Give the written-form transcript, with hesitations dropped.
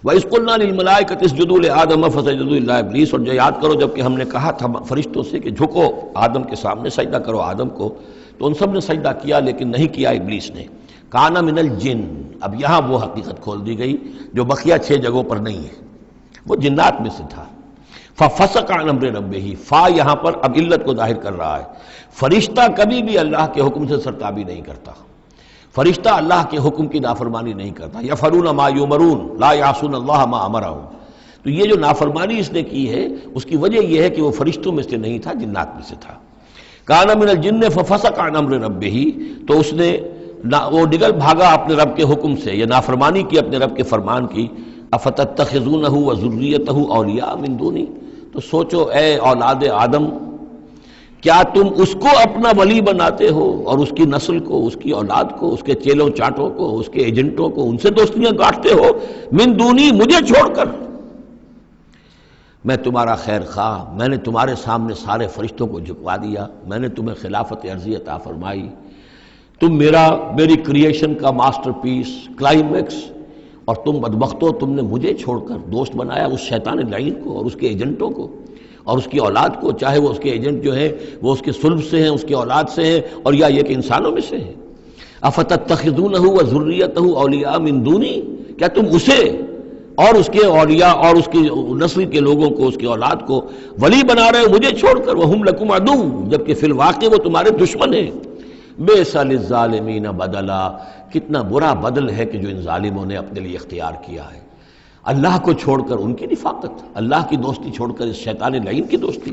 وَإِذْ قُلْنَا لِلْمَلَائِكَةِ اسْجُدُوا لِآدَمَ فَسَجَدُوا إِلَّا إِبْلِيسَ، اور جو یاد کرو جب کہ ہم نے کہا تھا فرشتوں سے کہ جھکو آدم کے سامنے، سجدہ کرو آدم کو، تو ان سب نے سجدہ کیا لیکن نہیں کیا ابلیس نے۔ کان من الجن، اب یہاں وہ حقیقت کھول دی گئی جو بقیہ 6 جگہوں پر نہیں ہے، وہ جنات میں سے تھا۔ فَفَسَقَ عَنْ أَمْرِ رَبِّهِ، فا یہاں پر اب علت کو ظاہر کر رہا ہے۔ فرشتہ کبھی بھی اللہ کے حکم سے سرتابی نہیں کرتا، فرشتہ اللہ کے حکم کی نافرمانی نہیں کرتا۔ یفعلون ما یؤمرون لا یعصون اللہ ما امرهم، تو یہ جو نافرمانی اس نے کی ہے اس کی وجہ یہ ہے کہ وہ فرشتوں میں سے نہیں تھا، جنات میں سے تھا۔ کان من الجن ففسق عن امر ربہ، تو اس نے وہ نکل بھاگا اپنے رب کے حکم سے، یہ نافرمانی کی اپنے رب کے فرمان کی۔ افتتخذونہ وذریتہ اولیاء من دونی، تو سوچو اے اولاد آدم، کیا تم اس کو اپنا ولی بناتے ہو اور اس کی نسل کو، اس کی اولاد کو، اس کے چیلوں چاٹوں کو، اس کے ایجنٹوں کو، ان سے دوستیاں گاٹتے ہو، من دونی، مجھے چھوڑ کر۔ میں تمہارا خیر خواہ، میں نے تمہارے سامنے سارے فرشتوں کو جھکوا دیا، میں نے تمہیں خلافت عرضی عطا فرمائی، تم میری کریشن کا ماسٹر پیس، کلائمیکس، اور تم بدبختو تم نے مجھے چھوڑ کر دوست بنایا اس شیطان لعین کو اور اس کے ایجنٹوں کو اور اس کی اولاد کو، چاہے وہ اس کے ایجنٹ جو ہیں وہ اس کے صلب سے ہیں، اس کی اولاد سے ہیں، اور یا یہ کہ انسانوں میں سے ہیں۔ افتتخذونہ وذریتہ اولیاء من دونی، کیا تم اسے اور اس کے اولیاء اور اس کی نسل کے لوگوں کو، اس کی اولاد کو ولی بنا رہے ہو مجھے چھوڑ کر، وہم لکم عدو، جبکہ فی الواقع وہ تمہارے دشمن ہیں۔ بئس للظالمین بدلا، کتنا برا بدل ہے کہ جو ان ظالموں نے اپنے لیے اختیار کیا ہے۔ اللہ کو چھوڑ کر ان کی رفاقت، اللہ کی دوستی چھوڑ کر اس شیطان لعین کی دوستی۔